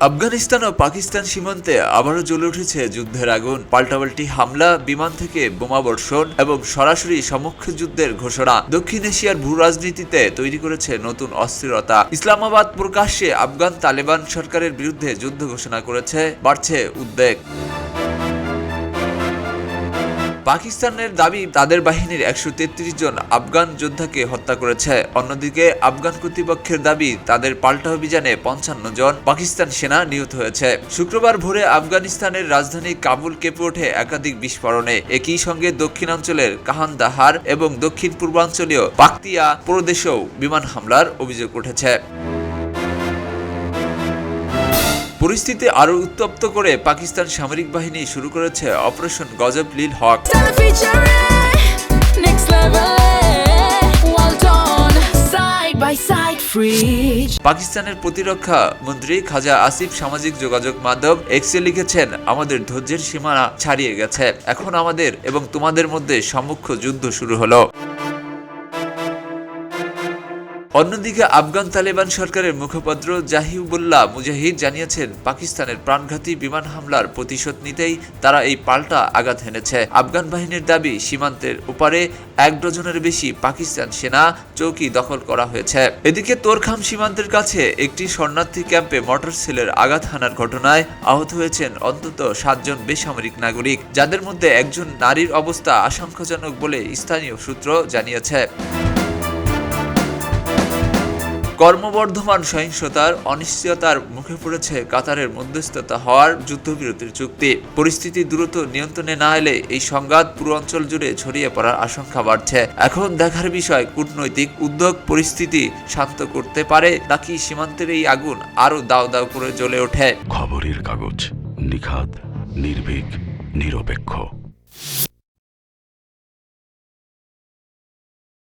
আফগানিস্তান ও পাকিস্তান সীমান্তে আবারও জ্বলে উঠেছে যুদ্ধের আগুন। পাল্টাপাল্টি হামলা, বিমান থেকে বোমাবর্ষণ এবং সরাসরি সম্মুখ যুদ্ধের ঘোষণা দক্ষিণ এশিয়ার ভূ রাজনীতিতে তৈরি করেছে নতুন অস্থিরতা। ইসলামাবাদ প্রকাশ্যে আফগান তালেবান সরকারের বিরুদ্ধে যুদ্ধ ঘোষণা করেছে, বাড়ছে উদ্বেগ। পাকিস্তানের দাবি তাদের বাহিনীর 133 জন আফগান যোদ্ধাকে হত্যা করেছে। অন্যদিকে আফগান কর্তৃপক্ষের দাবি তাদের পাল্টা অভিযানে 55 জন পাকিস্তান সেনা নিহত হয়েছে। শুক্রবার ভোরে আফগানিস্তানের রাজধানী কাবুল কেঁপে ওঠে একাধিক বিস্ফোরণে। একই সঙ্গে দক্ষিণাঞ্চলের কাহান্দাহার এবং দক্ষিণ পূর্বাঞ্চলীয় পাকতিয়া প্রদেশেও বিমান হামলার অভিযোগ উঠেছে। পরিস্থিতি আরও উত্তপ্ত করে পাকিস্তান সামরিক বাহিনী শুরু করেছে অপারেশন গজব লিল হক। পাকিস্তানের প্রতিরক্ষা মন্ত্রী খাজা আসিফ সামাজিক যোগাযোগ মাধ্যম এক্সে লিখেছেন, আমাদের ধৈর্যের সীমানা ছাড়িয়ে গেছে, এখন আমাদের এবং তোমাদের মধ্যে সম্মুখ যুদ্ধ শুরু হলো। অন্যদিকে আফগান তালেবান সরকারের মুখপাত্র জাহিবুল্লাহ মুজাহিদ জানিয়েছেন, পাকিস্তানের প্রাণঘাতী বিমান হামলার প্রতিশোধ নিতেই তারা এই পাল্টা আঘাত হেনেছে। আফগান বাহিনীর দাবি, সীমান্তের ওপারে 1 ডজনের বেশি পাকিস্তান সেনা চৌকি দখল করা হয়েছে। এদিকে তোরখাম সীমান্তের কাছে একটি শরণার্থী ক্যাম্পে মটর সেলের আঘাত হানার ঘটনায় আহত হয়েছেন অন্তত 7 জন বেসামরিক নাগরিক, যাদের মধ্যে একজন নারীর অবস্থা আশঙ্কাজনক বলে স্থানীয় সূত্র জানিয়েছে। ক্রমবর্ধমান সহিংসতার অনিশ্চয়তার মুখে পড়েছে কাতারের মধ্যস্থতা হওয়ার যুদ্ধবিরতির চুক্তি। পরিস্থিতি দ্রুত নিয়ন্ত্রণে না এলে এই সংঘাত পুরো অঞ্চল জুড়ে ছড়িয়ে পড়ার আশঙ্কা বাড়ছে। এখন দেখার বিষয়, কূটনৈতিক উদ্যোগ পরিস্থিতি শান্ত করতে পারে নাকি সীমান্তের এই আগুন আরও দাউ দাউ করে জ্বলে ওঠে। খবরের কাগজ, নিখাদ, নির্ভীক, নিরপেক্ষ।